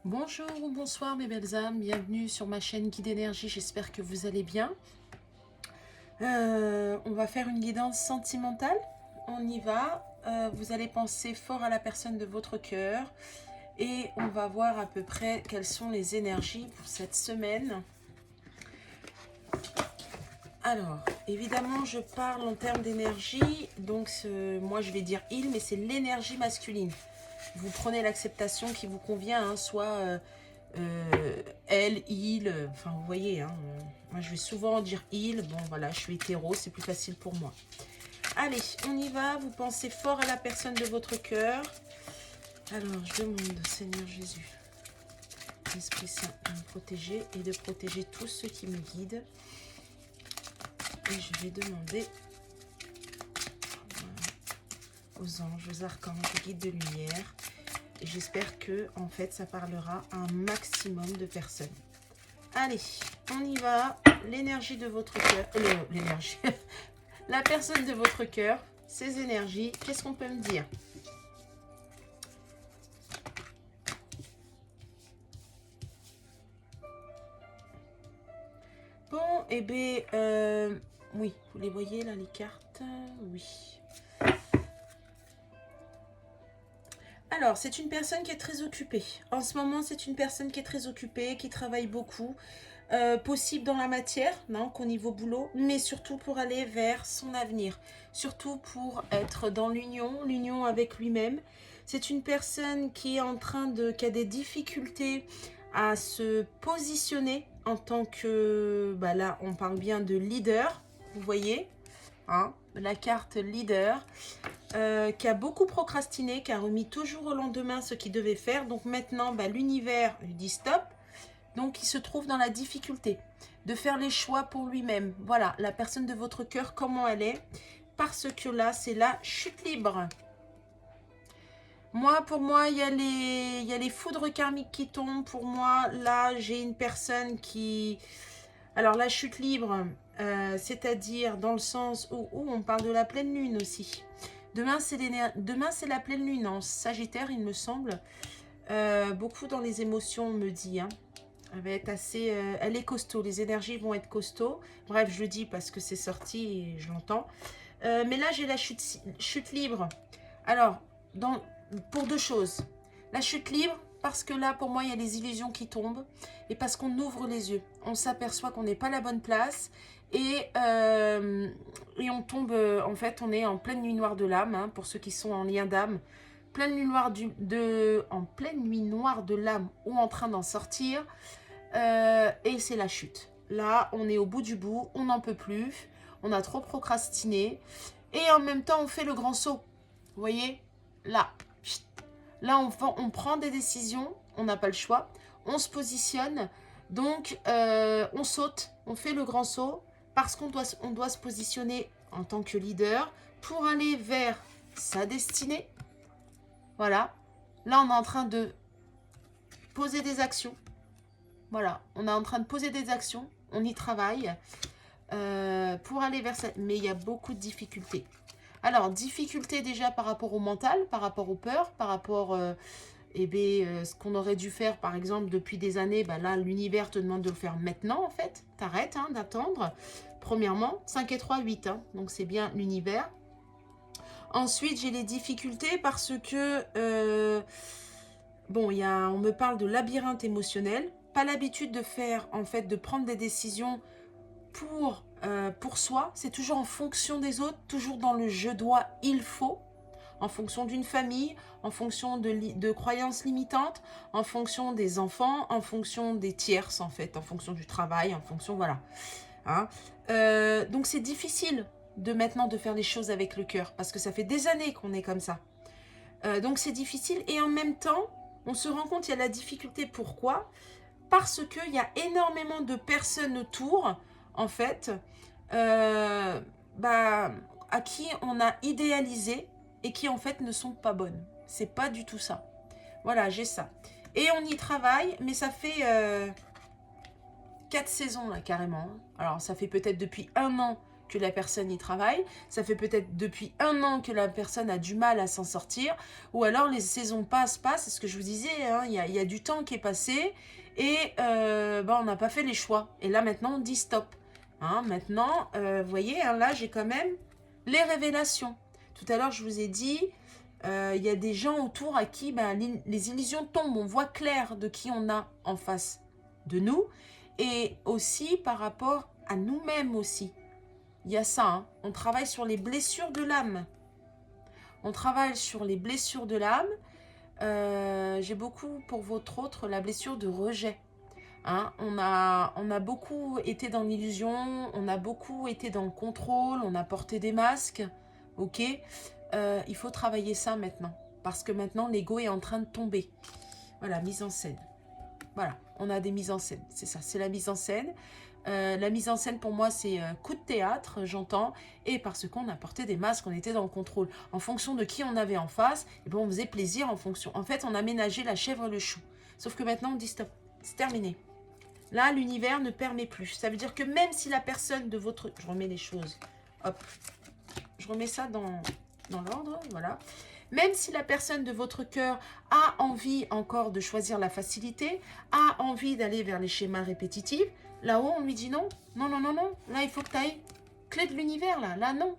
Bonjour ou bonsoir mes belles âmes, bienvenue sur ma chaîne Guide Énergie, j'espère que vous allez bien. On va faire une guidance sentimentale, on y va. Vous allez penser fort à la personne de votre cœur et on va voir à peu près quelles sont les énergies pour cette semaine. Alors, évidemment, je parle en termes d'énergie, donc moi je vais dire il, mais c'est l'énergie masculine. Vous prenez l'acceptation qui vous convient, hein, soit elle, il, enfin vous voyez, hein, moi je vais souvent dire il, bon voilà, je suis hétéro, c'est plus facile pour moi. Allez, on y va, vous pensez fort à la personne de votre cœur. Alors, je demande, Seigneur Jésus, Esprit Saint, de me protéger et de protéger tous ceux qui me guident. Et je vais demander aux anges, aux archanges, aux guides de lumière. Et j'espère que, en fait, ça parlera à un maximum de personnes. Allez, on y va. L'énergie de votre cœur. L'énergie. La personne de votre cœur, ses énergies. Qu'est-ce qu'on peut me dire? Bon, eh bien, oui, vous les voyez là, les cartes? Oui. Alors, c'est une personne qui est très occupée. En ce moment, c'est une personne qui est très occupée, qui travaille beaucoup. Possible dans la matière, donc au niveau boulot, mais surtout pour aller vers son avenir. Surtout pour être dans l'union avec lui-même. C'est une personne qui est en train qui a des difficultés à se positionner en tant que, bah là, on parle bien de leader, vous voyez, hein, la carte leader. Qui a beaucoup procrastiné, qui a remis toujours au lendemain ce qu'il devait faire. Donc maintenant, bah, l'univers lui dit stop. Donc il se trouve dans la difficulté de faire les choix pour lui-même. Voilà, la personne de votre cœur, comment elle est. Parce que là, c'est la chute libre. Moi, pour moi, il y a les foudres karmiques qui tombent. Pour moi, là, j'ai une personne qui... Alors, la chute libre, c'est-à-dire dans le sens où on parle de la pleine lune aussi. Demain, c'est la pleine lune en Sagittaire, il me semble. Beaucoup dans les émotions, on me dit. Hein. Elle va être assez... elle est costaud, les énergies vont être costauds. Bref, je le dis parce que c'est sorti et je l'entends. Mais là, j'ai la chute libre. Alors, pour deux choses. La chute libre, parce que là, pour moi, il y a les illusions qui tombent. Et parce qu'on ouvre les yeux. On s'aperçoit qu'on n'est pas à la bonne place. Et on tombe, en fait, on est en pleine nuit noire de l'âme, hein, pour ceux qui sont en lien d'âme. Pleine nuit noire en pleine nuit noire de l'âme ou en train d'en sortir. Et c'est la chute. Là, on est au bout du bout, on n'en peut plus, on a trop procrastiné. Et en même temps, on fait le grand saut. Vous voyez? Là. Là, on prend des décisions, on n'a pas le choix. On se positionne, donc on saute, on fait le grand saut, parce qu'on doit se positionner en tant que leader pour aller vers sa destinée. Voilà. Là, on est en train de poser des actions. Voilà, on est en train de poser des actions, on y travaille pour aller vers ça. Mais il y a beaucoup de difficultés. Alors, difficultés déjà par rapport au mental, par rapport aux peurs, par rapport ce qu'on aurait dû faire, par exemple, depuis des années. Bah là, l'univers te demande de le faire maintenant, en fait. T'arrêtes d'attendre. Premièrement, 5 et 3, 8. Hein, donc, c'est bien l'univers. Ensuite, j'ai les difficultés parce que... bon, on me parle de labyrinthe émotionnel. Pas l'habitude de faire, en fait, de prendre des décisions pour soi. C'est toujours en fonction des autres, toujours dans le je dois, il faut, en fonction d'une famille, en fonction de croyances limitantes, en fonction des enfants, en fonction des tierces, en fait, en fonction du travail, en fonction, voilà. Hein. Donc c'est difficile maintenant de faire les choses avec le cœur, parce que ça fait des années qu'on est comme ça. Donc c'est difficile, et en même temps, on se rend compte qu'il y a la difficulté. Pourquoi ? Parce qu'il y a énormément de personnes autour, en fait, à qui on a idéalisé et qui, en fait, ne sont pas bonnes. C'est pas du tout ça. Voilà, j'ai ça. Et on y travaille, mais ça fait 4 saisons, là, carrément. Alors, ça fait peut-être depuis 1 an que la personne y travaille. Ça fait peut-être depuis 1 an que la personne a du mal à s'en sortir. Ou alors les saisons passent, c'est ce que je vous disais, hein, y a du temps qui est passé et on n'a pas fait les choix. Et là maintenant on dit stop. Hein, maintenant, vous voyez, hein, là j'ai quand même les révélations. Tout à l'heure je vous ai dit, y a des gens autour à qui les illusions tombent. On voit clair de qui on a en face de nous. Et aussi par rapport à nous-mêmes aussi. Il y a ça, hein. On travaille sur les blessures de l'âme. On travaille sur les blessures de l'âme. J'ai beaucoup pour votre autre la blessure de rejet. Hein, on a beaucoup été dans l'illusion, on a beaucoup été dans le contrôle, on a porté des masques. Ok, il faut travailler ça maintenant. Parce que maintenant, l'ego est en train de tomber. Voilà, mise en scène. Voilà, on a des mises en scène. C'est ça, c'est la mise en scène. La mise en scène, pour moi, c'est coup de théâtre, j'entends. Et parce qu'on a porté des masques, on était dans le contrôle. En fonction de qui on avait en face, et bon, on faisait plaisir en fonction. En fait, on a ménagé la chèvre et le chou. Sauf que maintenant, on dit stop. C'est terminé. Là, l'univers ne permet plus. Ça veut dire que même si la personne de votre... Je remets les choses. Hop. Je remets ça dans l'ordre. Voilà. Même si la personne de votre cœur a envie encore de choisir la facilité, a envie d'aller vers les schémas répétitifs, là-haut, on lui dit non. Non, non, non, non. Là, il faut que tu ailles. Clé de l'univers, là. Là, non.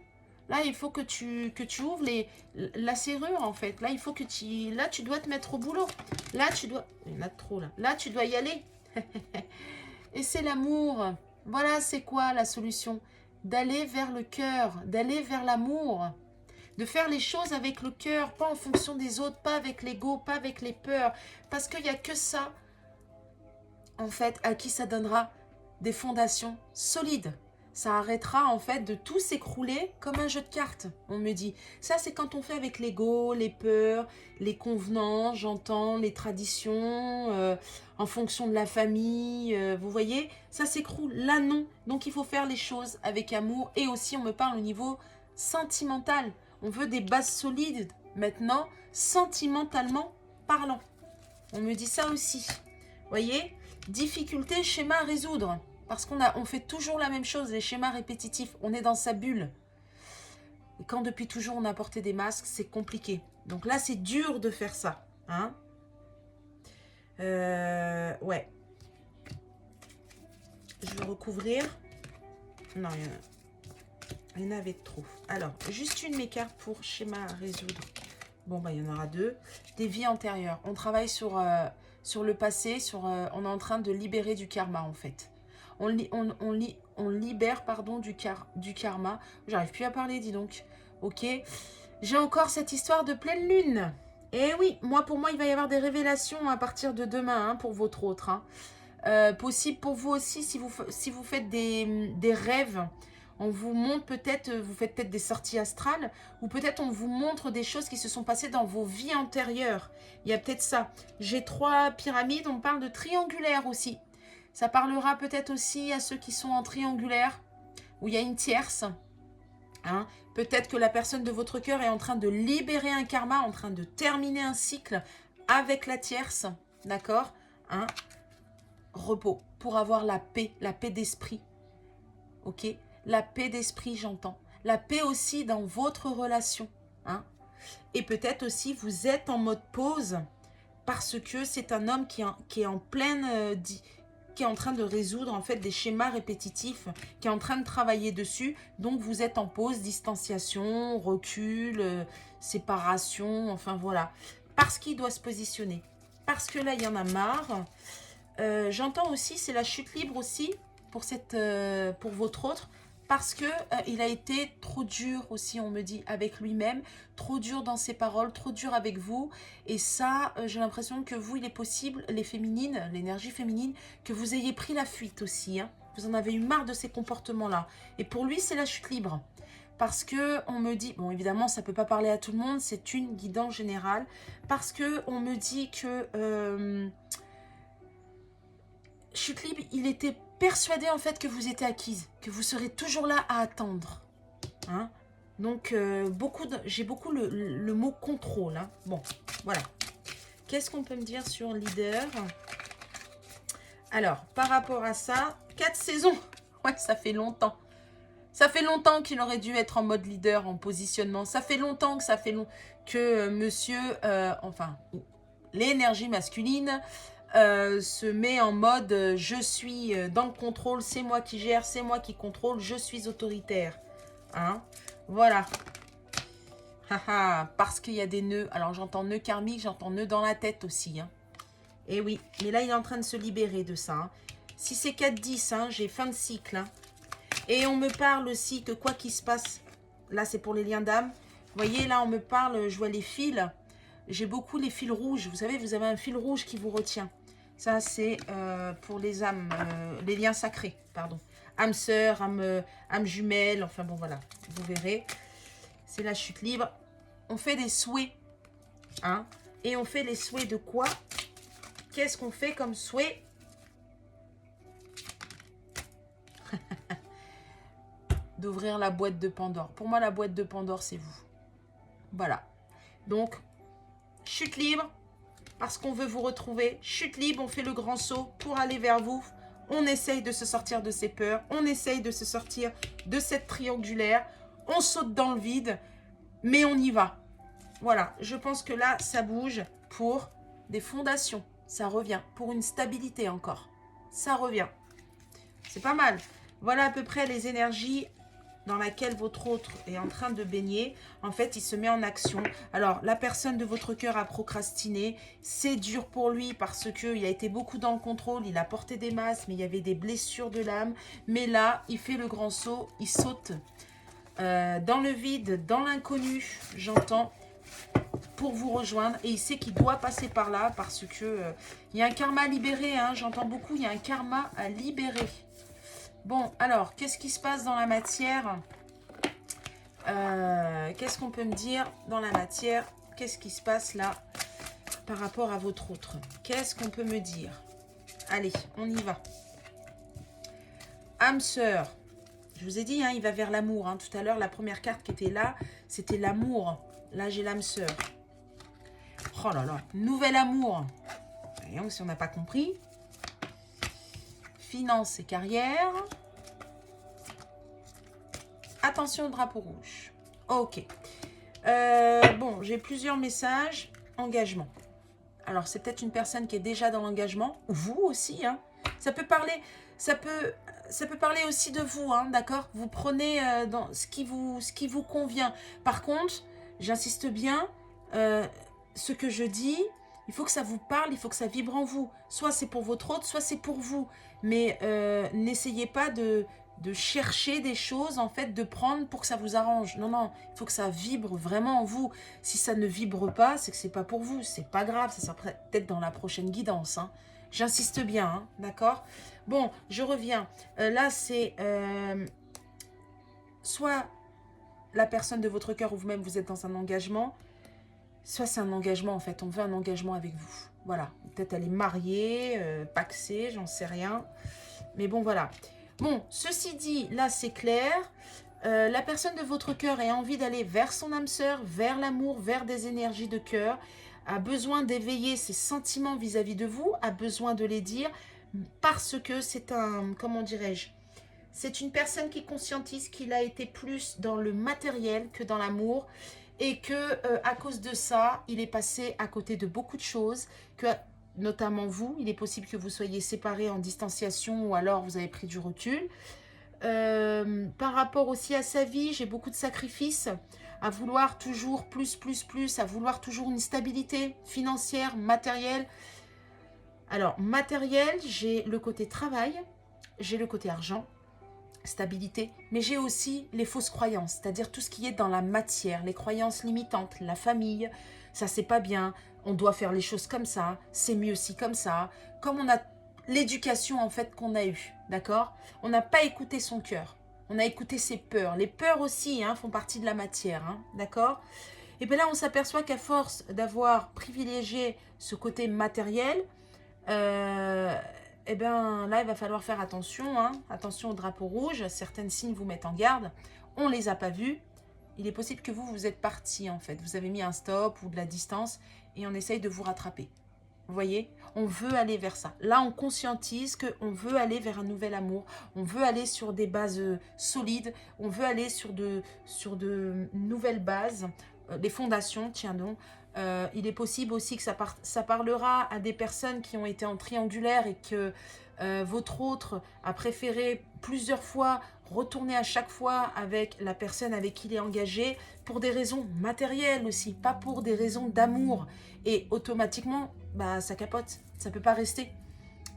Là, il faut que tu ouvres la serrure, en fait. Là, il faut que tu... Là, tu dois te mettre au boulot. Là, tu dois... Il y en a trop, là. Là, tu dois y aller. Et c'est l'amour. Voilà, c'est quoi la solution? D'aller vers le cœur, d'aller vers l'amour. De faire les choses avec le cœur, pas en fonction des autres, pas avec l'ego, pas avec les peurs. Parce qu'il n'y a que ça, en fait, à qui ça donnera des fondations solides. Ça arrêtera, en fait, de tout s'écrouler comme un jeu de cartes, on me dit. Ça, c'est quand on fait avec l'ego, les peurs, les convenances, j'entends, les traditions, en fonction de la famille, vous voyez, ça s'écroule. Là, non. Donc, il faut faire les choses avec amour. Et aussi, on me parle au niveau sentimental. On veut des bases solides, maintenant, sentimentalement parlant. On me dit ça aussi. Vous voyez, difficulté, schéma à résoudre. Parce on fait toujours la même chose, les schémas répétitifs. On est dans sa bulle. Et quand depuis toujours on a porté des masques, c'est compliqué. Donc là, c'est dur de faire ça. Hein, ouais. Je vais recouvrir. Non, il y en avait trop. Alors, juste une mécarte pour schéma à résoudre. Bon, il y en aura 2. Des vies antérieures. On travaille sur le passé. On est en train de libérer du karma, en fait. On libère, pardon, du karma. J'arrive plus à parler, dis donc. Ok. J'ai encore cette histoire de pleine lune. Et oui, pour moi, il va y avoir des révélations à partir de demain, hein, pour votre autre. Hein. Possible pour vous aussi, si vous faites des rêves. On vous montre peut-être, vous faites peut-être des sorties astrales, ou peut-être on vous montre des choses qui se sont passées dans vos vies antérieures. Il y a peut-être ça. J'ai 3 pyramides, on parle de triangulaire aussi. Ça parlera peut-être aussi à ceux qui sont en triangulaire, où il y a une tierce. Hein. Peut-être que la personne de votre cœur est en train de libérer un karma, en train de terminer un cycle avec la tierce. D'accord, hein. Repos, pour avoir la paix d'esprit. Ok, la paix d'esprit, j'entends. La paix aussi dans votre relation. Hein. Et peut-être aussi, vous êtes en mode pause, parce que c'est un homme qui est en pleine... qui est en train de résoudre en fait des schémas répétitifs, qui est en train de travailler dessus. Donc vous êtes en pause, distanciation, recul, séparation, enfin voilà. Parce qu'il doit se positionner. Parce que là, il y en a marre. J'entends aussi, c'est la chute libre aussi pour votre autre. Parce que il a été trop dur aussi, on me dit, avec lui-même, trop dur dans ses paroles, trop dur avec vous. Et ça, j'ai l'impression que vous, il est possible, les féminines, l'énergie féminine, que vous ayez pris la fuite aussi. Hein. Vous en avez eu marre de ces comportements-là. Et pour lui, c'est la chute libre. Parce que on me dit, bon évidemment, ça ne peut pas parler à tout le monde, c'est une guidance générale. Parce que on me dit que chute libre, il était persuadé en fait que vous étiez acquise, que vous serez toujours là à attendre. Hein. Donc, j'ai beaucoup le mot contrôle. Hein. Bon, voilà. Qu'est-ce qu'on peut me dire sur leader? Alors, par rapport à ça, 4 saisons. Ouais, ça fait longtemps. Ça fait longtemps qu'il aurait dû être en mode leader, en positionnement. Ça fait longtemps que monsieur, enfin, l'énergie masculine se met en mode je suis dans le contrôle, c'est moi qui gère, c'est moi qui contrôle, je suis autoritaire. Hein? Voilà. Parce qu'il y a des nœuds. Alors j'entends nœud karmique, j'entends nœud dans la tête aussi. Hein. Et oui, mais là il est en train de se libérer de ça. Hein. Si c'est 4-10, hein, j'ai fin de cycle. Hein. Et on me parle aussi que quoi qu'il se passe, là c'est pour les liens d'âme. Vous voyez, là on me parle, je vois les fils. J'ai beaucoup les fils rouges. Vous savez, vous avez un fil rouge qui vous retient. Ça c'est pour les âmes, les liens sacrés, pardon. Âme sœur, âme jumelle, enfin bon voilà, vous verrez. C'est la chute libre. On fait des souhaits. Hein, et on fait les souhaits de quoi? Qu'est-ce qu'on fait comme souhait? D'ouvrir la boîte de Pandore. Pour moi, la boîte de Pandore, c'est vous. Voilà. Donc, chute libre, parce qu'on veut vous retrouver. Chute libre, on fait le grand saut pour aller vers vous. On essaye de se sortir de ses peurs. On essaye de se sortir de cette triangulaire. On saute dans le vide, mais on y va. Voilà, je pense que là, ça bouge pour des fondations. Ça revient. Pour une stabilité encore. Ça revient. C'est pas mal. Voilà à peu près les énergies dans laquelle votre autre est en train de baigner. En fait, il se met en action. Alors, la personne de votre cœur a procrastiné. C'est dur pour lui parce qu'il a été beaucoup dans le contrôle. Il a porté des masses, mais il y avait des blessures de l'âme. Mais là, il fait le grand saut. Il saute dans le vide, dans l'inconnu, j'entends, pour vous rejoindre. Et il sait qu'il doit passer par là parce que il y a un karma à libérer. Hein, j'entends beaucoup, il y a un karma à libérer. Bon, alors, qu'est-ce qui se passe dans la matière? Qu'est-ce qu'on peut me dire dans la matière? Qu'est-ce qui se passe là par rapport à votre autre? Qu'est-ce qu'on peut me dire? Allez, on y va. Âme sœur. Je vous ai dit, hein, il va vers l'amour. Hein. Tout à l'heure, la première carte qui était là, c'était l'amour. Là, j'ai l'âme sœur. Oh là là, nouvel amour. Voyons si on n'a pas compris. Finance et carrière. Attention au drapeau rouge. Ok. Bon, j'ai plusieurs messages. Engagement. Alors, c'est peut-être une personne qui est déjà dans l'engagement. Ou vous aussi. Hein. Ça peut parler aussi de vous. Hein, d'accord? Vous prenez dans ce qui vous convient. Par contre, j'insiste bien, ce que je dis, il faut que ça vous parle, il faut que ça vibre en vous. Soit c'est pour votre autre, soit c'est pour vous. Mais n'essayez pas de chercher des choses, en fait, de prendre pour que ça vous arrange. Non, non, il faut que ça vibre vraiment en vous. Si ça ne vibre pas, c'est que c'est pas pour vous. C'est pas grave, ça sera peut-être dans la prochaine guidance. Hein. J'insiste bien, hein, d'accord? Bon, je reviens. Là, c'est soit la personne de votre cœur ou vous-même, vous êtes dans un engagement, soit c'est un engagement, en fait. On veut un engagement avec vous. Voilà. Peut-être elle est mariée, paxée, j'en sais rien. Mais bon, voilà. Bon, ceci dit, là, c'est clair. La personne de votre cœur a envie d'aller vers son âme sœur, vers l'amour, vers des énergies de cœur, a besoin d'éveiller ses sentiments vis-à-vis de vous, a besoin de les dire, parce que c'est un, comment dirais-je, c'est une personne qui conscientise qu'il a été plus dans le matériel que dans l'amour, et que à cause de ça, il est passé à côté de beaucoup de choses, que notamment vous, il est possible que vous soyez séparés en distanciation ou alors vous avez pris du recul. Par rapport aussi à sa vie, j'ai beaucoup de sacrifices, à vouloir toujours plus, à vouloir toujours une stabilité financière, matérielle. Alors, matériel, j'ai le côté travail, j'ai le côté argent, stabilité, mais j'ai aussi les fausses croyances, c'est-à-dire tout ce qui est dans la matière, les croyances limitantes, la famille, ça c'est pas bien, on doit faire les choses comme ça, c'est mieux si comme ça, comme on a l'éducation en fait qu'on a eue, d'accord? On n'a pas écouté son cœur, on a écouté ses peurs, les peurs aussi hein, font partie de la matière, hein, d'accord? Et bien là on s'aperçoit qu'à force d'avoir privilégié ce côté matériel, eh bien là il va falloir faire attention, hein. Attention au drapeau rouge, certains signes vous mettent en garde, on ne les a pas vus, il est possible que vous êtes parti en fait, vous avez mis un stop ou de la distance et on essaye de vous rattraper. Vous voyez, on veut aller vers ça. Là, on conscientise qu'on veut aller vers un nouvel amour. On veut aller sur des bases solides. On veut aller sur de nouvelles bases. Les fondations, tiens donc. Il est possible aussi que ça parlera à des personnes qui ont été en triangulaire et que votre autre a préféré plusieurs fois retourner à chaque fois avec la personne avec qui il est engagé pour des raisons matérielles aussi, pas pour des raisons d'amour. Et automatiquement, bah, ça capote, ça peut pas rester.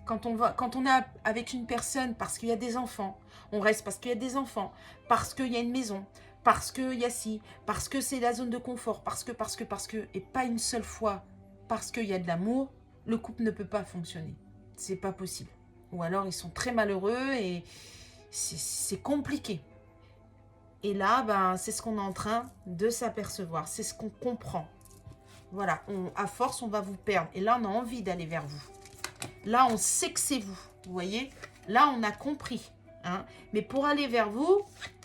Quand on est avec une personne parce qu'il y a des enfants, on reste parce qu'il y a des enfants, parce qu'il y a une maison, parce qu'il y a ci, parce que c'est la zone de confort, parce que, et pas une seule fois, parce qu'il y a de l'amour, le couple ne peut pas fonctionner. C'est pas possible. Ou alors ils sont très malheureux et c'est compliqué. Et là, ben, c'est ce qu'on est en train de s'apercevoir, c'est ce qu'on comprend. Voilà, à force, on va vous perdre. Et là, on a envie d'aller vers vous. Là, on sait que c'est vous, vous voyez. Là, on a compris. Hein. Mais pour aller vers vous,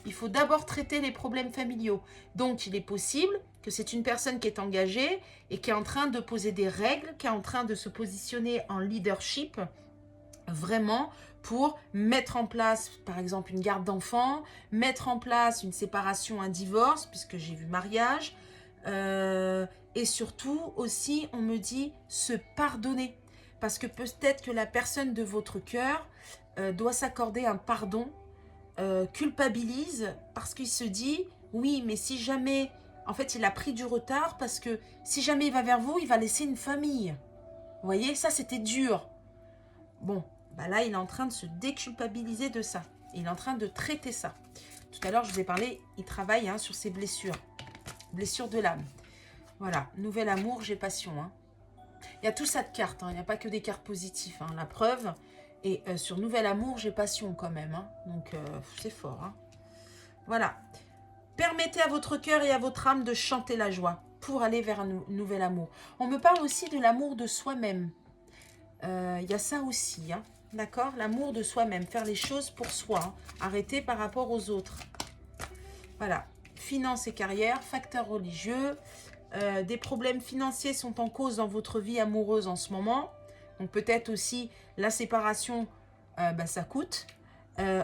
il faut d'abord traiter les problèmes familiaux. Donc, il est possible que c'est une personne qui est engagée et qui est en train de poser des règles, qui est en train de se positionner en leadership, vraiment pour mettre en place, par exemple, une garde d'enfants, mettre en place une séparation, un divorce, puisque j'ai vu mariage, et surtout aussi, on me dit se pardonner. Parce que peut-être que la personne de votre cœur doit s'accorder un pardon, culpabilise, parce qu'il se dit, oui, mais si jamais, en fait, il a pris du retard, parce que si jamais il va vers vous, il va laisser une famille. Vous voyez, ça, c'était dur. Bon, bah là, il est en train de se déculpabiliser de ça. Il est en train de traiter ça. Tout à l'heure, je vous ai parlé, il travaille sur ses blessures. Blessures de l'âme. Voilà, nouvel amour, j'ai passion. Il y a tout ça de cartes, il n'y a pas que des cartes positives. La preuve, et sur nouvel amour, j'ai passion quand même. Donc, c'est fort. Voilà. Permettez à votre cœur et à votre âme de chanter la joie pour aller vers un nouvel amour. On me parle aussi de l'amour de soi-même. Il y a ça aussi, d'accord? L'amour de soi-même, faire les choses pour soi, arrêter par rapport aux autres. Voilà, finances et carrière, facteurs religieux, des problèmes financiers sont en cause dans votre vie amoureuse en ce moment. Donc peut-être aussi la séparation, ça coûte.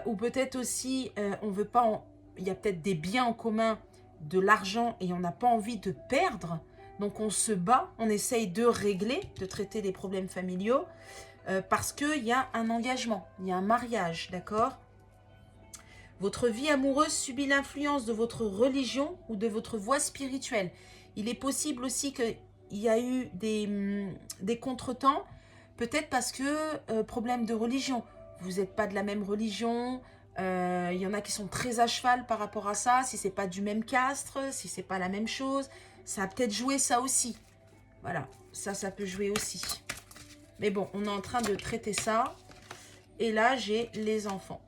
Ou peut-être aussi, on veut pas, il y a peut-être des biens en commun, de l'argent et on n'a pas envie de perdre. Donc on se bat, on essaye de régler, de traiter les problèmes familiaux parce qu'il y a un engagement, il y a un mariage, d'accord? Votre vie amoureuse subit l'influence de votre religion ou de votre voie spirituelle. Il est possible aussi qu'il y a eu des contretemps, peut-être parce que problème de religion. Vous n'êtes pas de la même religion, il y en a qui sont très à cheval par rapport à ça, si c'est pas du même castre, si c'est pas la même chose. Ça a peut-être joué ça aussi. Voilà, ça peut jouer aussi. Mais bon, on est en train de traiter ça. Et là, j'ai les enfants.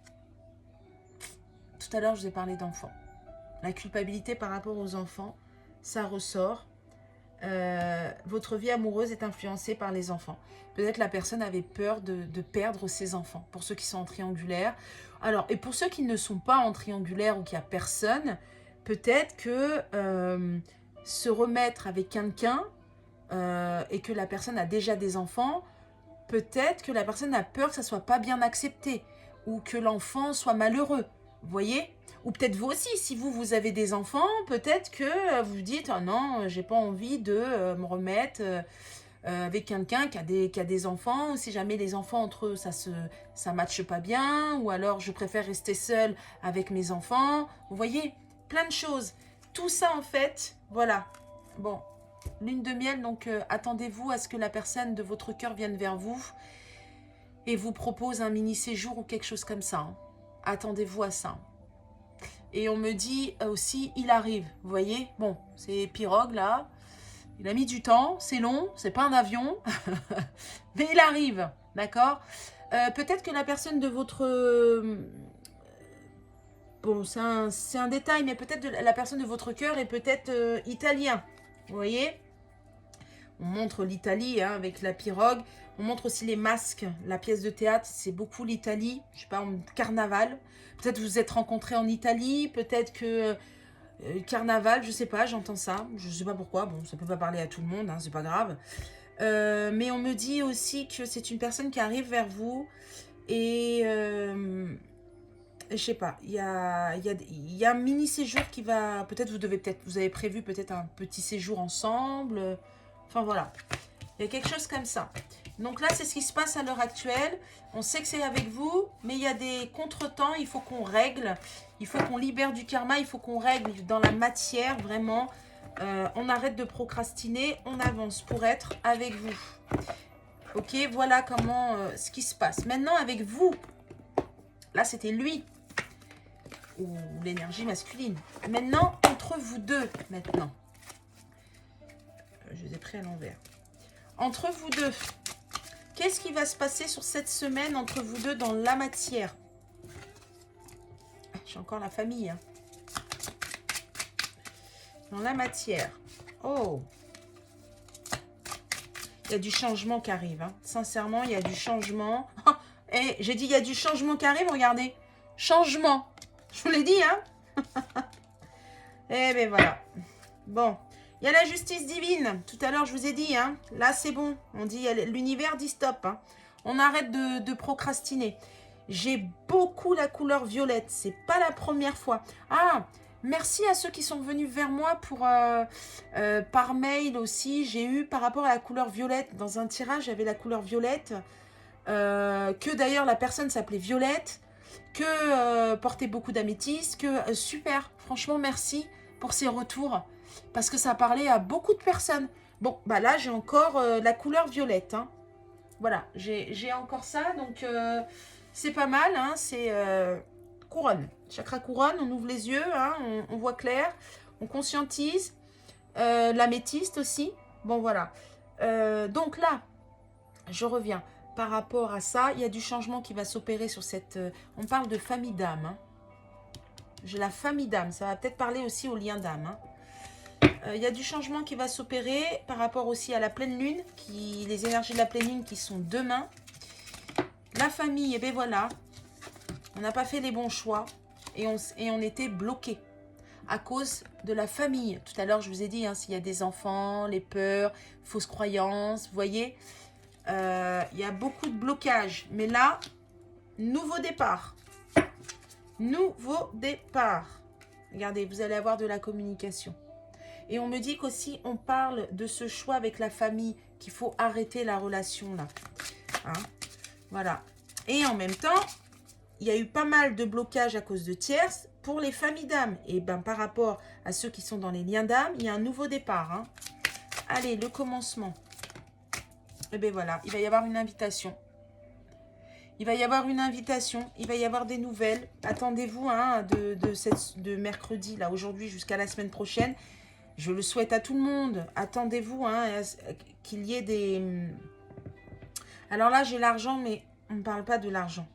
Tout à l'heure, je vous ai parlé d'enfants. La culpabilité par rapport aux enfants, ça ressort. Votre vie amoureuse est influencée par les enfants. Peut-être la personne avait peur de perdre ses enfants. Pour ceux qui sont en triangulaire. Alors, et pour ceux qui ne sont pas en triangulaire ou qu'il n'y a personne, peut-être que se remettre avec quelqu'un et que la personne a déjà des enfants, peut-être que la personne a peur que ça ne soit pas bien accepté ou que l'enfant soit malheureux. Vous voyez? Ou peut-être vous aussi, si vous avez des enfants, peut-être que vous vous dites « Oh non, j'ai pas envie de me remettre avec quelqu'un qui a des enfants. » Ou si jamais les enfants entre eux, ça matche pas bien. Ou alors, je préfère rester seule avec mes enfants. Vous voyez? Plein de choses. Tout ça, en fait, voilà. Bon, lune de miel, donc attendez-vous à ce que la personne de votre cœur vienne vers vous et vous propose un mini-séjour ou quelque chose comme ça. Attendez-vous à ça. Et on me dit aussi, il arrive, vous voyez? Bon, c'est pirogue là, il a mis du temps, c'est long, c'est pas un avion, mais il arrive, d'accord? Peut-être que la personne de votre... bon, c'est un détail, mais peut-être la personne de votre cœur est peut-être italien, vous voyez? On montre l'Italie avec la pirogue. On montre aussi les masques. La pièce de théâtre, c'est beaucoup l'Italie. Je sais pas, carnaval. Peut-être vous vous êtes rencontrés en Italie. Peut-être que carnaval, je sais pas, j'entends ça. Je sais pas pourquoi. Bon, ça peut pas parler à tout le monde, c'est pas grave. Mais on me dit aussi que c'est une personne qui arrive vers vous. Et je sais pas, il y a un mini séjour qui va... Peut-être vous avez prévu peut-être un petit séjour ensemble. Enfin voilà, il y a quelque chose comme ça. Donc là, c'est ce qui se passe à l'heure actuelle. On sait que c'est avec vous, mais il y a des contretemps. Il faut qu'on règle. Il faut qu'on libère du karma. Il faut qu'on règle dans la matière, vraiment. On arrête de procrastiner. On avance pour être avec vous. Ok, voilà comment ce qui se passe. Maintenant, avec vous. Là, c'était lui. Ou l'énergie masculine. Maintenant, entre vous deux, maintenant. Je les ai pris à l'envers. Entre vous deux. Qu'est-ce qui va se passer sur cette semaine entre vous deux dans la matière? J'ai encore la famille. Hein. Dans la matière. Oh. Il y a du changement qui arrive. Hein. Sincèrement, il y a du changement. Et j'ai dit, il y a du changement qui arrive. Regardez. Changement. Je vous l'ai dit, hein. Eh bien, voilà. Bon. Il y a la justice divine. Tout à l'heure, je vous ai dit, hein. Là, c'est bon. On dit, l'univers dit stop. Hein. On arrête de procrastiner. J'ai beaucoup la couleur violette. C'est pas la première fois. Ah, merci à ceux qui sont venus vers moi pour par mail aussi. J'ai eu par rapport à la couleur violette. Dans un tirage, j'avais la couleur violette. Que d'ailleurs, la personne s'appelait Violette. Que portait beaucoup d'améthyste. Que super. Franchement, merci pour ces retours. Parce que ça parlait à beaucoup de personnes. Bon, bah là, j'ai encore la couleur violette. Hein. Voilà, j'ai encore ça. Donc, c'est pas mal. Hein. C'est couronne. Chakra couronne, on ouvre les yeux. Hein. On voit clair. On conscientise. L'améthyste aussi. Bon, voilà. Donc là, je reviens. Par rapport à ça, il y a du changement qui va s'opérer sur cette... on parle de famille d'âme. Hein. J'ai la famille d'âme. Ça va peut-être parler aussi au lien d'âme. Hein. Il y a du changement qui va s'opérer par rapport aussi à la pleine lune, les énergies de la pleine lune qui sont demain. La famille, et bien voilà, on n'a pas fait les bons choix et on était bloqué à cause de la famille. Tout à l'heure, je vous ai dit, hein, s'il y a des enfants, les peurs, fausses croyances, vous voyez, il y a beaucoup de blocages. Mais là, nouveau départ. Nouveau départ. Regardez, vous allez avoir de la communication. Et on me dit qu'aussi, on parle de ce choix avec la famille, qu'il faut arrêter la relation là. Hein, voilà. Et en même temps, il y a eu pas mal de blocages à cause de tierces pour les familles d'âme. Et ben par rapport à ceux qui sont dans les liens d'âme, il y a un nouveau départ. Hein. Allez, le commencement. Et ben voilà, il va y avoir une invitation. Il va y avoir une invitation, il va y avoir des nouvelles. Attendez-vous hein, de mercredi, là, aujourd'hui jusqu'à la semaine prochaine. Je le souhaite à tout le monde. Attendez-vous hein, qu'il y ait des... Alors là, j'ai l'argent, mais on ne parle pas de l'argent.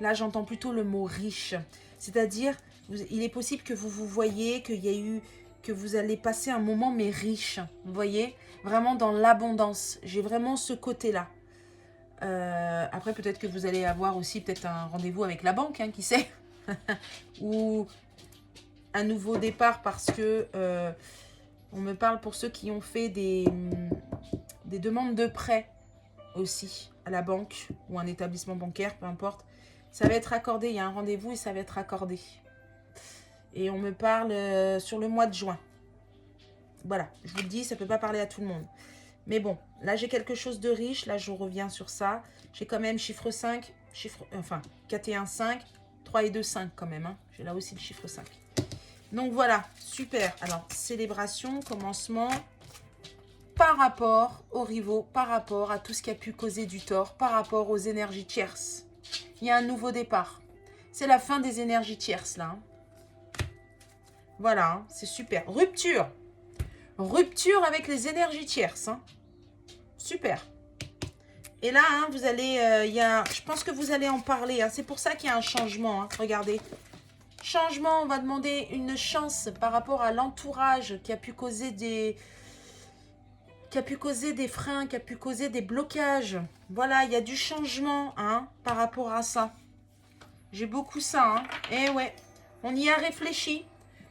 Là, j'entends plutôt le mot riche. C'est-à-dire, il est possible que vous vous voyez, que vous allez passer un moment, mais riche. Vous voyez, vraiment dans l'abondance. J'ai vraiment ce côté-là. Après, peut-être que vous allez avoir aussi peut-être un rendez-vous avec la banque, hein, qui sait. Ou un nouveau départ parce que... on me parle pour ceux qui ont fait des demandes de prêt aussi à la banque ou un établissement bancaire, peu importe. Ça va être accordé, il y a un rendez-vous et ça va être accordé. Et on me parle sur le mois de juin. Voilà, je vous le dis, ça ne peut pas parler à tout le monde. Mais bon, là j'ai quelque chose de riche, là je reviens sur ça. J'ai quand même chiffre 5, enfin 4 et 1, 5, 3 et 2, 5 quand même. Hein. J'ai là aussi le chiffre 5. Donc voilà, super. Alors, célébration, commencement, par rapport aux rivaux, par rapport à tout ce qui a pu causer du tort, par rapport aux énergies tierces. Il y a un nouveau départ. C'est la fin des énergies tierces, là. Hein. Voilà, hein, c'est super. Rupture. Rupture avec les tierces. Hein. Super. Et là, hein, vous allez... je pense que vous allez en parler. Hein. C'est pour ça qu'il y a un changement. Hein. Regardez. Changement, on va demander une chance par rapport à l'entourage qui a pu causer des freins, qui a pu causer des blocages. Voilà, il y a du changement hein, par rapport à ça. J'ai beaucoup ça. Hein. Et ouais, on y a réfléchi.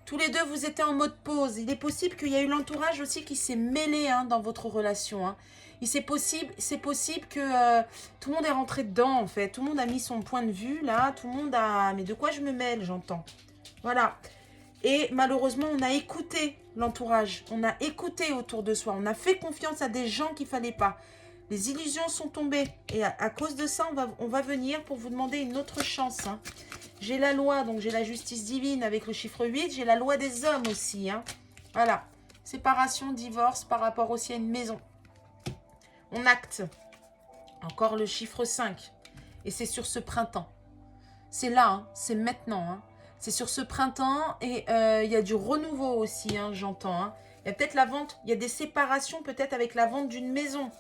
Tous les deux, vous étiez en mode pause. Il est possible qu'il y ait eu l'entourage aussi qui s'est mêlé hein, dans votre relation. Hein. C'est possible que tout le monde est rentré dedans, en fait. Tout le monde a mis son point de vue, là. Tout le monde a... Mais de quoi je me mêle, j'entends. Voilà. Et malheureusement, on a écouté l'entourage. On a écouté autour de soi. On a fait confiance à des gens qu'il ne fallait pas. Les illusions sont tombées. Et à cause de ça, on va venir pour vous demander une autre chance. Hein. J'ai la loi, donc j'ai la justice divine avec le chiffre 8. J'ai la loi des hommes aussi. Hein. Voilà. Séparation, divorce par rapport aussi à une maison. On acte. Encore le chiffre 5. Et c'est sur ce printemps. C'est là, hein, c'est maintenant. Hein. C'est sur ce printemps et il y a du renouveau aussi, hein, j'entends. Hein. Il y a peut-être la vente, il y a des séparations peut-être avec la vente d'une maison.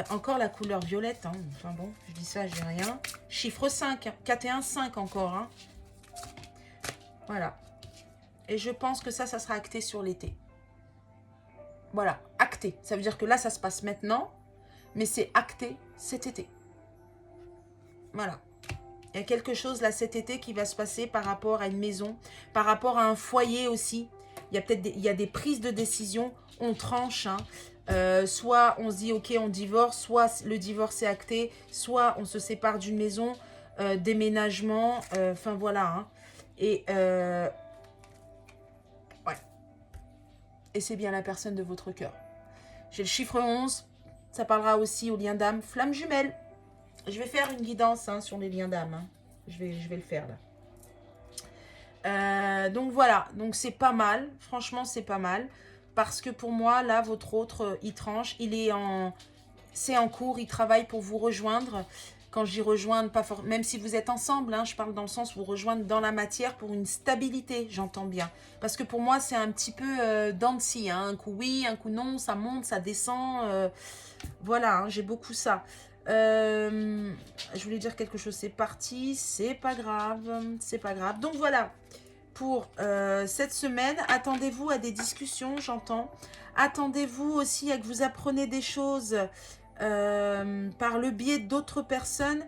Encore la couleur violette. Hein. Enfin bon, je dis ça, j'ai rien. Chiffre 5, 4 et 1, 5 encore. Hein. Voilà. Et je pense que ça sera acté sur l'été. Voilà, acté. Ça veut dire que là, ça se passe maintenant, mais c'est acté cet été. Voilà. Il y a quelque chose là cet été qui va se passer par rapport à une maison, par rapport à un foyer aussi. Il y a peut-être des prises de décision, on tranche. Hein. Soit on se dit ok on divorce, soit le divorce est acté, soit on se sépare d'une maison, déménagement, enfin voilà. Hein. Et ouais. Et c'est bien la personne de votre cœur. J'ai le chiffre 11, ça parlera aussi au lien d'âme, flamme jumelle. Je vais faire une guidance hein, sur les liens d'âme. Hein. Je vais le faire là. Donc voilà, donc c'est pas mal. Franchement, c'est pas mal. Parce que pour moi, là, votre autre, il tranche. C'est en cours, il travaille pour vous rejoindre. Quand je dis rejoindre, même si vous êtes ensemble, hein, je parle dans le sens où vous rejoindre dans la matière pour une stabilité, j'entends bien. Parce que pour moi, c'est un petit peu dents de scie. Hein. Un coup oui, un coup non, ça monte, ça descend. Voilà, hein, j'ai beaucoup ça. Je voulais dire quelque chose, c'est parti, c'est pas grave, c'est pas grave. Donc voilà, pour cette semaine, attendez-vous à des discussions, j'entends. Attendez-vous aussi à que vous appreniez des choses par le biais d'autres personnes.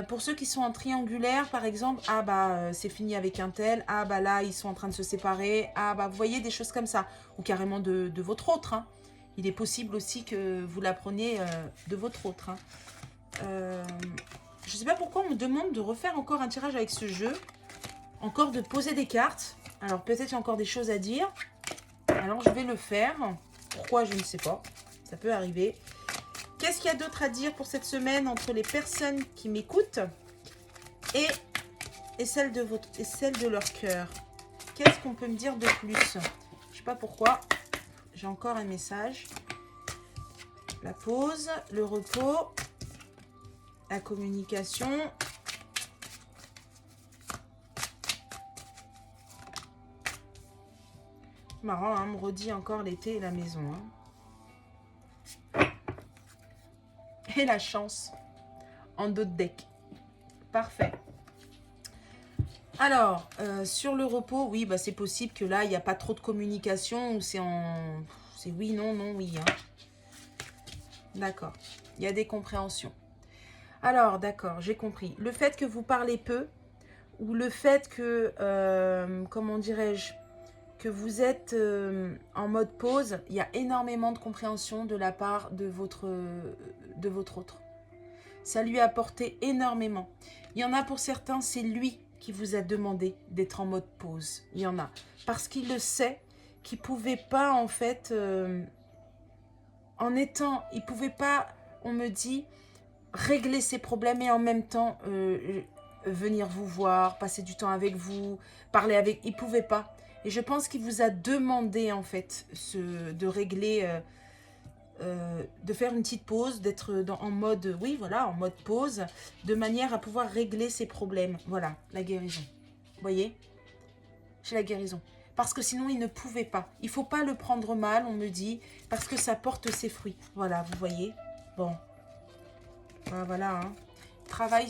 Pour ceux qui sont en triangulaire, par exemple, ah bah c'est fini avec un tel, ah bah là ils sont en train de se séparer, ah bah vous voyez des choses comme ça, ou carrément de votre autre, hein. Il est possible aussi que vous l'appreniez de votre autre. Hein. Je ne sais pas pourquoi on me demande de refaire encore un tirage avec ce jeu. Encore de poser des cartes. Alors peut-être il y a encore des choses à dire. Alors je vais le faire. Pourquoi, je ne sais pas. Ça peut arriver. Qu'est-ce qu'il y a d'autre à dire pour cette semaine entre les personnes qui m'écoutent et celles de leur cœur? Qu'est-ce qu'on peut me dire de plus? Je ne sais pas pourquoi. J'ai encore un message. La pause, le repos, la communication. Marrant, hein, me redit encore l'été et la maison. Hein. Et la chance en dos de deck. Parfait. Alors, sur le repos, oui, bah, c'est possible que là, il n'y a pas trop de communication ou c'est en... C'est oui, non, non, oui. Hein. D'accord. Il y a des compréhensions. Alors, d'accord, j'ai compris. Le fait que vous parlez peu ou le fait que, comment dirais-je, que vous êtes en mode pause, il y a énormément de compréhension de la part de votre autre. Ça lui a apporté énormément. Il y en a pour certains, c'est lui qui vous a demandé d'être en mode pause. Il y en a. Parce qu'il le sait, qu'il ne pouvait pas, en fait, il ne pouvait pas, on me dit, régler ses problèmes et en même temps venir vous voir, passer du temps avec vous, parler avec... Il ne pouvait pas. Et je pense qu'il vous a demandé, en fait, de régler... de faire une petite pause, d'être en mode, oui, voilà, en mode pause, de manière à pouvoir régler ses problèmes. Voilà, la guérison. Vous voyez? J'ai la guérison. Parce que sinon, il ne pouvait pas. Il ne faut pas le prendre mal, on me dit, parce que ça porte ses fruits. Voilà, vous voyez? Bon. Voilà, hein. Travail...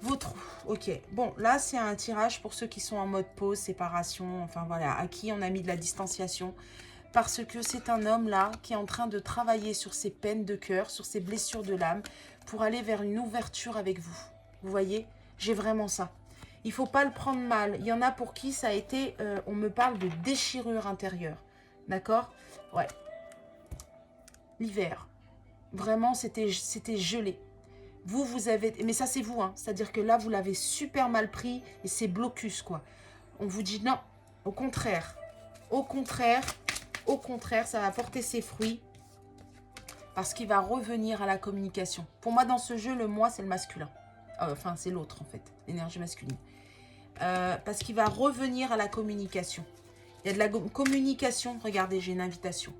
Votre... Ok. Bon, là, c'est un tirage pour ceux qui sont en mode pause, séparation, enfin voilà, à qui on a mis de la distanciation. Parce que c'est un homme là qui est en train de travailler sur ses peines de cœur, sur ses blessures de l'âme, pour aller vers une ouverture avec vous. Vous voyez, j'ai vraiment ça. Il ne faut pas le prendre mal. Il y en a pour qui ça a été, on me parle de déchirure intérieure. D'accord? Ouais. L'hiver. Vraiment, c'était gelé. Vous avez... Mais ça, c'est vous, hein. C'est-à-dire que là, vous l'avez super mal pris et c'est blocus, quoi. On vous dit non. Au contraire. Au contraire, ça va porter ses fruits parce qu'il va revenir à la communication. Pour moi, dans ce jeu, le moi, c'est le masculin. Enfin, c'est l'autre, en fait. L'énergie masculine. Parce qu'il va revenir à la communication. Il y a de la communication. Regardez, j'ai une invitation.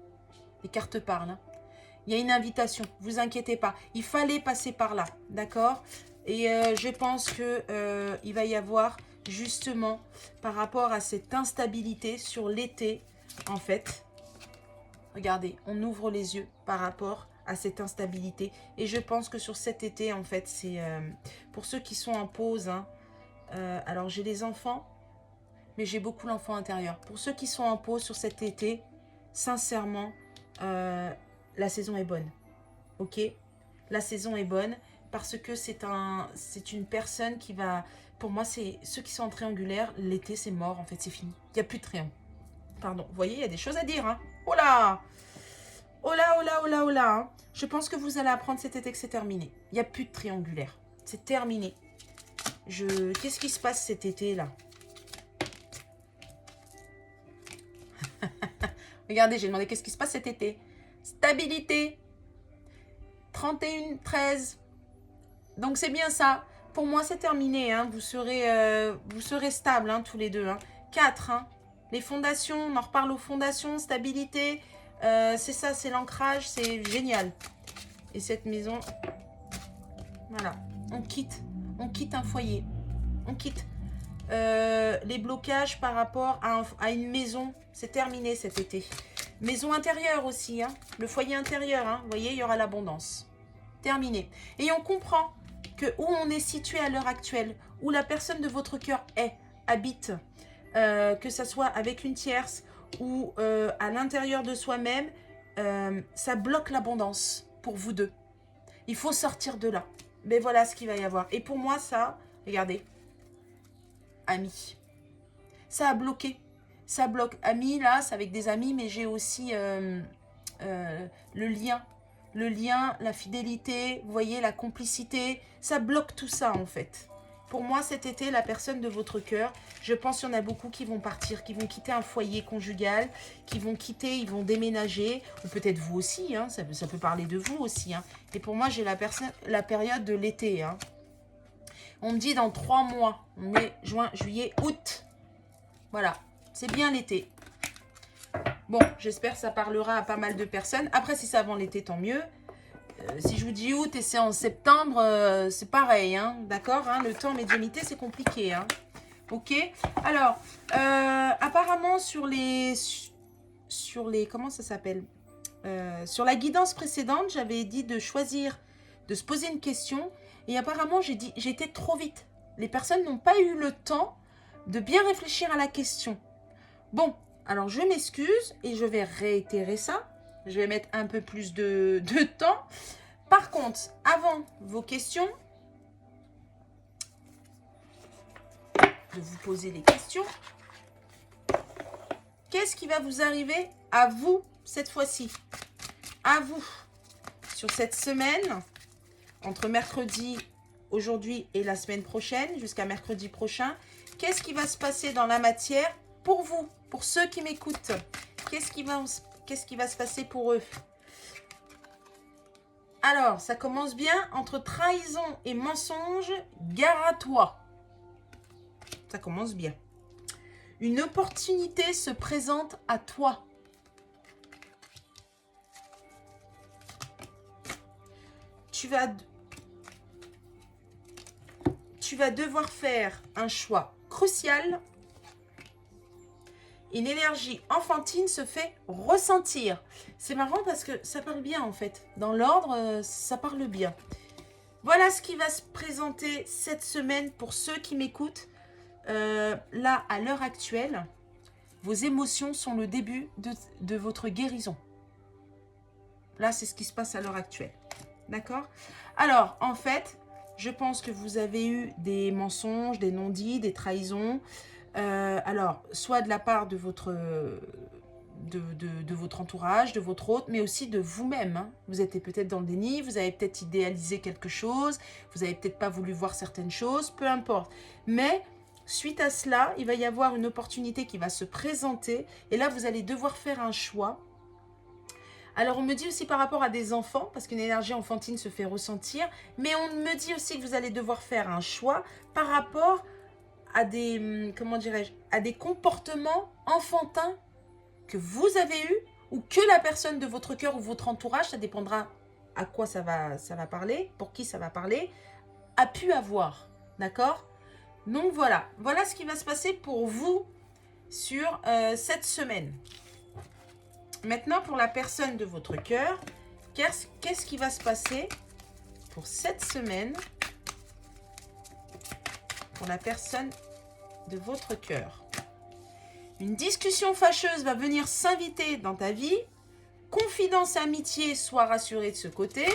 Les cartes parlent, hein. Il y a une invitation, vous inquiétez pas. Il fallait passer par là, d'accord? Et je pense que il va y avoir justement par rapport à cette instabilité sur l'été, en fait. Regardez, on ouvre les yeux par rapport à cette instabilité. Et je pense que sur cet été, en fait, c'est pour ceux qui sont en pause. Hein, alors j'ai les enfants, mais j'ai beaucoup l'enfant intérieur. Pour ceux qui sont en pause sur cet été, sincèrement, la saison est bonne, ok? La saison est bonne parce que c'est une personne qui va... Pour moi, c'est ceux qui sont en triangulaire, l'été, c'est mort, en fait, c'est fini. Il n'y a plus de triangle. Pardon, vous voyez, il y a des choses à dire, hein? Oh là! Oh là, oh là, oh là, oh là, hein. Je pense que vous allez apprendre cet été que c'est terminé. Il n'y a plus de triangulaire. C'est terminé. Qu'est-ce qui se passe cet été, là? Regardez, j'ai demandé qu'est-ce qui se passe cet été. Stabilité. 31, 13. Donc, c'est bien ça. Pour moi, c'est terminé. Hein. Vous serez stables, hein, tous les deux. Hein. 4. Hein. Les fondations, on en reparle aux fondations, stabilité. C'est ça, c'est l'ancrage. C'est génial. Et cette maison, voilà. On quitte un foyer. On quitte. Les blocages par rapport à une maison, c'est terminé cet été. Maison intérieure aussi, hein. Le foyer intérieur, hein. Vous voyez, il y aura l'abondance. Terminé. Et on comprend que où on est situé à l'heure actuelle, où la personne de votre cœur habite, que ça soit avec une tierce ou à l'intérieur de soi-même, ça bloque l'abondance pour vous deux. Il faut sortir de là. Mais voilà ce qu'il va y avoir. Et pour moi, ça, regardez, amis. Ça a bloqué. Ça bloque. Amis, là, c'est avec des amis, mais j'ai aussi le lien. Le lien, la fidélité, vous voyez, la complicité. Ça bloque tout ça, en fait. Pour moi, cet été, la personne de votre cœur, je pense qu'il y en a beaucoup qui vont partir, qui vont quitter un foyer conjugal, qui vont quitter, ils vont déménager, ou peut-être vous aussi, hein, ça peut parler de vous aussi. Hein. Et pour moi, j'ai la période de l'été. Hein. On me dit dans 3 mois, mai, juin, juillet, août. Voilà, c'est bien l'été. Bon, j'espère que ça parlera à pas mal de personnes. Après, si c'est avant l'été, tant mieux. Si je vous dis août et c'est en septembre, c'est pareil, hein, d'accord, hein, le temps médiumnité, c'est compliqué. Hein, ok. Alors, apparemment, sur les... Comment ça s'appelle, sur la guidance précédente, j'avais dit de choisir, de se poser une question. Et apparemment, j'ai été trop vite. Les personnes n'ont pas eu le temps de bien réfléchir à la question. Bon, alors je m'excuse et je vais réitérer ça. Je vais mettre un peu plus de temps. Par contre, avant vos questions, de vous poser les questions, qu'est-ce qui va vous arriver à vous cette fois-ci? À vous, sur cette semaine, entre mercredi, aujourd'hui et la semaine prochaine, jusqu'à mercredi prochain, qu'est-ce qui va se passer dans la matière pour vous, pour ceux qui m'écoutent? Qu'est-ce qui va se passer pour eux? Alors, ça commence bien. Entre trahison et mensonge, gare à toi. Ça commence bien. Une opportunité se présente à toi. Tu vas devoir faire un choix crucial. Une énergie enfantine se fait ressentir. C'est marrant parce que ça parle bien en fait. Dans l'ordre, ça parle bien. Voilà ce qui va se présenter cette semaine pour ceux qui m'écoutent. Là, à l'heure actuelle, vos émotions sont le début de votre guérison. Là, c'est ce qui se passe à l'heure actuelle. D'accord? Alors, en fait, Je pense que vous avez eu des mensonges, des non-dits, des trahisons. Alors, soit de la part de votre, de votre entourage, de votre hôte, mais aussi de vous-même. Hein. Vous êtes peut-être dans le déni, vous avez peut-être idéalisé quelque chose, vous n'avez peut-être pas voulu voir certaines choses, peu importe. Mais suite à cela, il va y avoir une opportunité qui va se présenter. Et là, vous allez devoir faire un choix. Alors, on me dit aussi par rapport à des enfants, parce qu'une énergie enfantine se fait ressentir, mais on me dit aussi que vous allez devoir faire un choix par rapport à des, comment dirais-je, à des comportements enfantins que vous avez eu ou que la personne de votre cœur ou votre entourage, ça dépendra à quoi ça va parler, pour qui ça va parler, a pu avoir. D'accord? Donc voilà, voilà ce qui va se passer pour vous sur cette semaine. Maintenant, pour la personne de votre cœur, qu'est-ce qui va se passer pour cette semaine pour la personne de votre cœur? Une discussion fâcheuse va venir s'inviter dans ta vie. Confidence et amitié, sois rassuré de ce côté.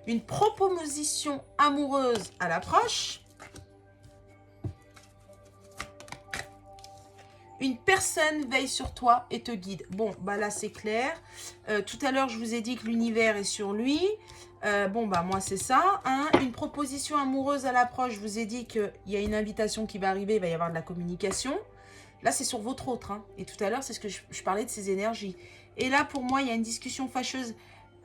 Une proposition amoureuse à l'approche. Une personne veille sur toi et te guide. Bon, bah là, c'est clair. Tout à l'heure, je vous ai dit que l'univers est sur lui. Bon, bah moi, c'est ça. Hein. Une proposition amoureuse à l'approche, je vous ai dit qu'il y a une invitation qui va arriver, il va y avoir de la communication. Là, c'est sur votre autre. Hein. Et tout à l'heure, c'est ce que je parlais de ces énergies. Et là, pour moi, il y a une discussion fâcheuse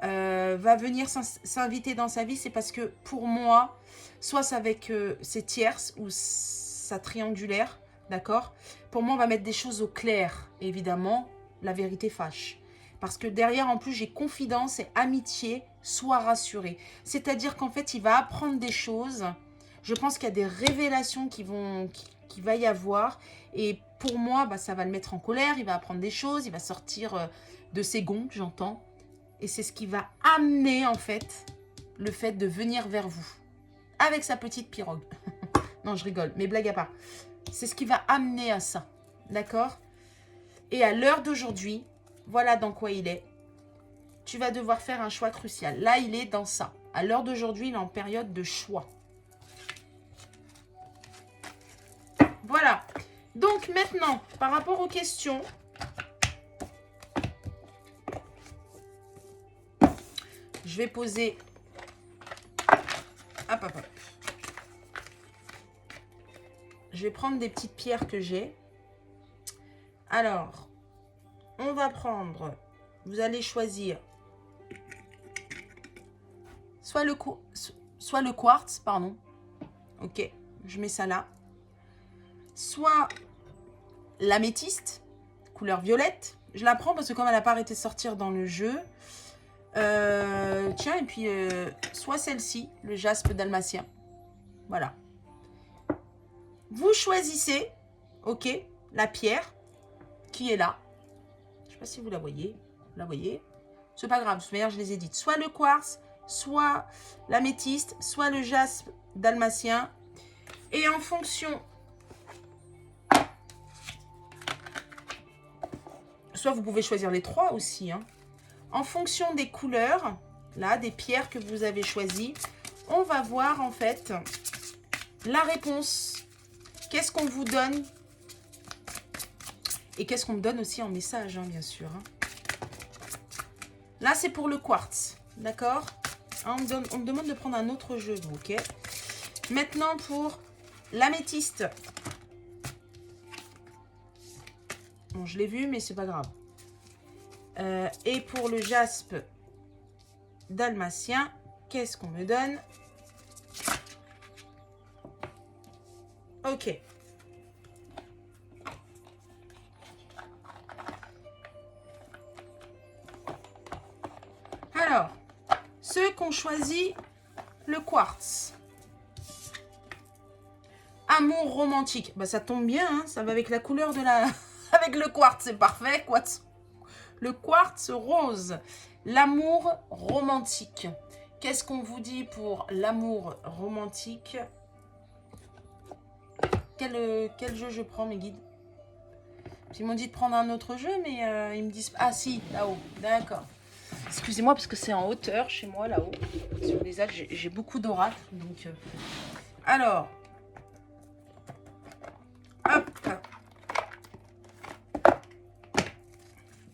va venir s'inviter dans sa vie. C'est parce que, pour moi, soit c'est avec ses tierces ou sa triangulaire. D'accord? Pour moi, on va mettre des choses au clair. Évidemment, la vérité fâche. Parce que derrière, en plus, j'ai confidence et amitié, sois rassuré. C'est-à-dire qu'en fait, il va apprendre des choses. Je pense qu'il y a des révélations qui va y avoir. Et pour moi, bah, ça va le mettre en colère. Il va apprendre des choses. Il va sortir de ses gonds, j'entends. Et c'est ce qui va amener, en fait, le fait de venir vers vous. Avec sa petite pirogue. Non, je rigole, mais blague à part. C'est ce qui va amener à ça. D'accord? Et à l'heure d'aujourd'hui, voilà dans quoi il est. Tu vas devoir faire un choix crucial. Là, il est dans ça. À l'heure d'aujourd'hui, il est en période de choix. Voilà. Donc maintenant, par rapport aux questions, je vais poser... Hop, hop, hop. Je vais prendre des petites pierres que j'ai. Alors, on va prendre... Vous allez choisir soit le quartz, pardon. Ok, je mets ça là. Soit l'améthyste, couleur violette. Je la prends parce que comme elle n'a pas arrêté de sortir dans le jeu. Tiens, et puis soit celle-ci, le jaspe dalmatien. Voilà. Vous choisissez, ok, la pierre qui est là. Je ne sais pas si vous la voyez. Vous la voyez? C'est pas grave, de toute manière, je les ai dites. Soit le quartz, soit l'améthyste, soit le jaspe dalmatien. Et en fonction... Soit vous pouvez choisir les trois aussi. Hein. En fonction des couleurs, là, des pierres que vous avez choisies, on va voir en fait la réponse. Qu'est-ce qu'on vous donne? Et qu'est-ce qu'on me donne aussi en message, hein, bien sûr. Hein. Là, c'est pour le quartz. D'accord? Hein, on me demande de prendre un autre jeu, ok? Maintenant, pour l'améthyste. Bon, je l'ai vu, mais c'est pas grave. Et pour le jaspe dalmatien, qu'est-ce qu'on me donne? Ok. Alors, ceux qui ont choisi le quartz. Amour romantique. Bah, ça tombe bien, hein, ça va avec la couleur de la... avec le quartz, c'est parfait. Quartz. Le quartz rose. L'amour romantique. Qu'est-ce qu'on vous dit pour l'amour romantique? Quel jeu je prends, mes guides? Ils m'ont dit de prendre un autre jeu, mais ils me disent... Ah si, là-haut. D'accord. Excusez-moi parce que c'est en hauteur chez moi là-haut. Sur les Alpes, j'ai beaucoup d'oracles. Donc, alors, hop.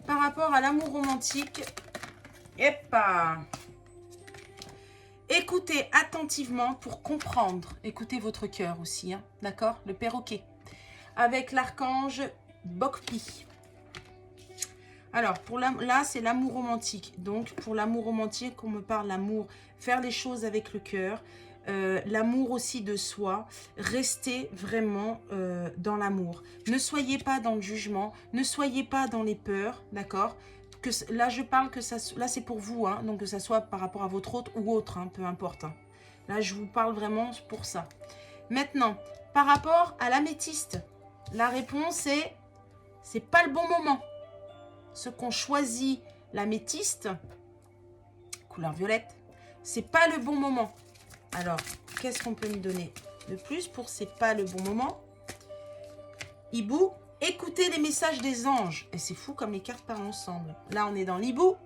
Par rapport à l'amour romantique, écoutez attentivement pour comprendre. Écoutez votre cœur aussi, hein, d'accord? Le perroquet. Avec l'archange Bokpi. Alors, là, c'est l'amour romantique. Donc, pour l'amour romantique, on me parle l'amour, faire les choses avec le cœur, l'amour aussi de soi. Restez vraiment dans l'amour. Ne soyez pas dans le jugement, ne soyez pas dans les peurs, d'accord? Là, je parle que ça, là, c'est pour vous, hein, donc que ça soit par rapport à votre autre ou autre, hein, peu importe. Hein. Là, je vous parle vraiment pour ça. Maintenant, par rapport à l'améthyste, la réponse est, c'est pas le bon moment. Ceux qui ont choisi l'améthyste, couleur violette, c'est pas le bon moment. Alors, qu'est-ce qu'on peut me donner de plus pour c'est pas le bon moment? Hibou, écoutez les messages des anges. Et c'est fou comme les cartes parlent ensemble. Là, on est dans l'hibou.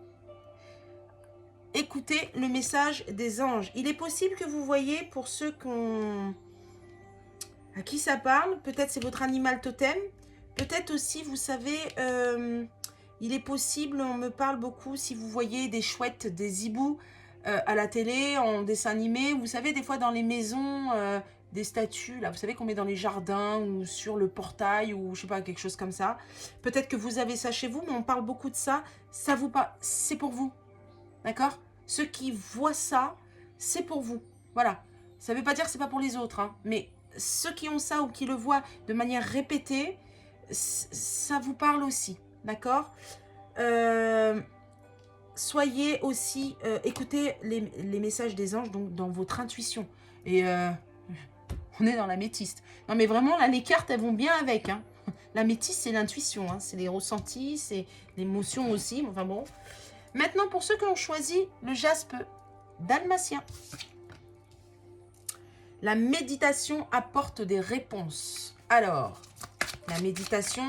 Écoutez le message des anges. Il est possible que vous voyez, pour ceux à qui ça parle, peut-être c'est votre animal totem, peut-être aussi, vous savez, il est possible, on me parle beaucoup, si vous voyez des chouettes, des hiboux à la télé, en dessin animé, vous savez, des fois dans les maisons, des statues, là, vous savez qu'on met dans les jardins ou sur le portail ou je sais pas, quelque chose comme ça. Peut-être que vous avez ça chez vous, mais on parle beaucoup de ça. Ça vous parle, c'est pour vous, d'accord? Ceux qui voient ça, c'est pour vous, voilà. Ça veut pas dire que c'est pas pour les autres, hein, mais ceux qui ont ça ou qui le voient de manière répétée, ça vous parle aussi, d'accord? Soyez aussi, écoutez les messages des anges donc dans votre intuition. Et on est dans l'améthyste. Non mais vraiment, là, les cartes, elles vont bien avec. Hein. L'améthyste, c'est l'intuition, hein, c'est les ressentis, c'est l'émotion aussi. Enfin bon. Maintenant, pour ceux qui ont choisi le jaspe dalmatien. La méditation apporte des réponses. Alors, la méditation,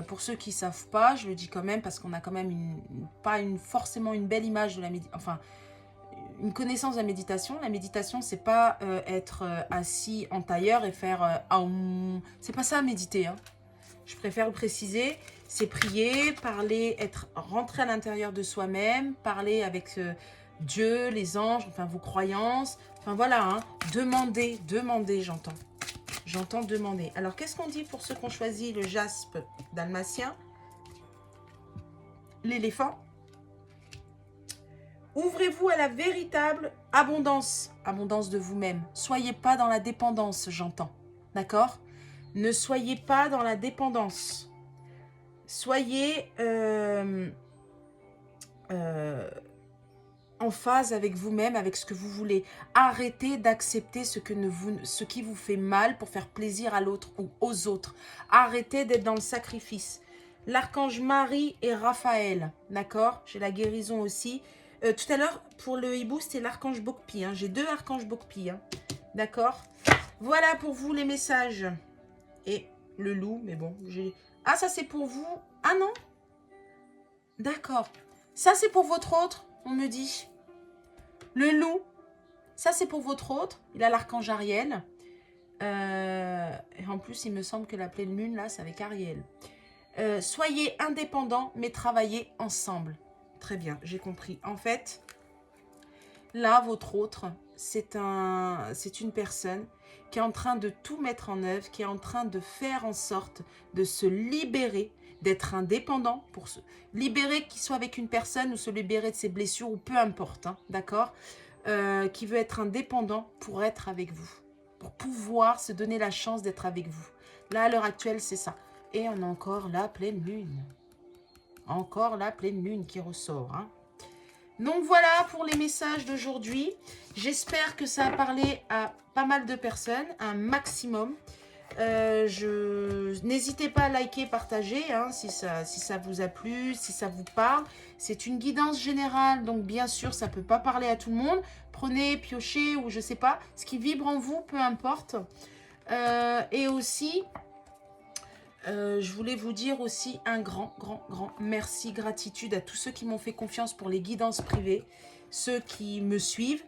pour ceux qui ne savent pas, je le dis quand même parce qu'on a quand même forcément une belle image de la méditation, enfin, une connaissance de la méditation. La méditation, c'est pas être assis en tailleur et faire c'est pas ça méditer. Hein. Je préfère le préciser. C'est prier, parler, rentrer à l'intérieur de soi-même, parler avec Dieu, les anges, enfin vos croyances. Enfin voilà, hein. Demander, j'entends. J'entends demander. Alors, qu'est-ce qu'on dit pour ceux qui ont choisi le jaspe dalmatien? L'éléphant. Ouvrez-vous à la véritable abondance. Abondance de vous-même. Soyez pas dans la dépendance, j'entends. D'accord? Ne soyez pas dans la dépendance. Soyez en phase avec vous-même, avec ce que vous voulez. Arrêtez d'accepter ce qui vous fait mal pour faire plaisir à l'autre ou aux autres. Arrêtez d'être dans le sacrifice. L'archange Marie et Raphaël, d'accord? J'ai la guérison aussi. Tout à l'heure, pour le hibou, c'était l'archange Bokpi. Hein. J'ai 2 archanges Bokpi, hein. D'accord? Voilà pour vous les messages. Et le loup, mais bon, j'ai... Ah, ça c'est pour vous. Ah non? D'accord. Ça c'est pour votre autre, on me dit. Le loup, ça c'est pour votre autre. Il a l'archange Ariel. Et en plus, il me semble que la pleine lune, là, c'est avec Ariel. Soyez indépendants, mais travaillez ensemble. Très bien, j'ai compris. En fait, là, votre autre, c'est une personne qui est en train de tout mettre en œuvre, qui est en train de faire en sorte de se libérer, d'être indépendant, pour se libérer, qu'il soit avec une personne ou se libérer de ses blessures, ou peu importe, hein, d'accord, qui veut être indépendant pour être avec vous, pour pouvoir se donner la chance d'être avec vous. Là, à l'heure actuelle, c'est ça. Et on a encore la pleine lune. Encore la pleine lune qui ressort, hein. Donc voilà pour les messages d'aujourd'hui. J'espère que ça a parlé à pas mal de personnes, un maximum. N'hésitez pas à liker, partager, hein, si ça vous a plu, si ça vous parle. C'est une guidance générale, donc bien sûr, ça ne peut pas parler à tout le monde. Prenez, piochez ou je ne sais pas, ce qui vibre en vous, peu importe. Et aussi... Je voulais vous dire aussi un grand merci, gratitude à tous ceux qui m'ont fait confiance pour les guidances privées, ceux qui me suivent,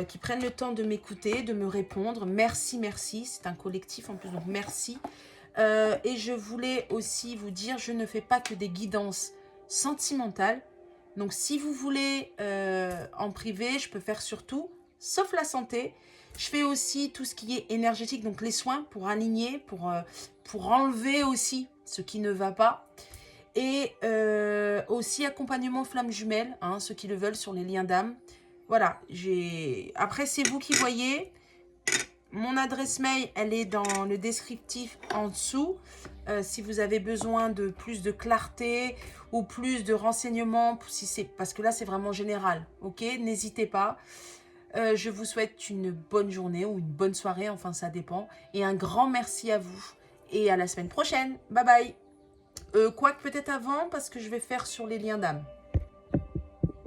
qui prennent le temps de m'écouter, de me répondre. Merci, merci. C'est un collectif en plus, donc merci. Et je voulais aussi vous dire, je ne fais pas que des guidances sentimentales. Donc si vous voulez en privé, je peux faire surtout, sauf la santé. Je fais aussi tout ce qui est énergétique, donc les soins pour aligner, pour enlever aussi ce qui ne va pas. Et aussi accompagnement flamme jumelle, hein, ceux qui le veulent sur les liens d'âme. Voilà, après c'est vous qui voyez. Mon adresse mail, elle est dans le descriptif en dessous. Si vous avez besoin de plus de clarté ou plus de renseignements, parce que là c'est vraiment général, ok? N'hésitez pas. Je vous souhaite une bonne journée ou une bonne soirée, enfin ça dépend. Et un grand merci à vous. Et à la semaine prochaine. Bye bye. Quoique peut-être avant, parce que je vais faire sur les liens d'âme.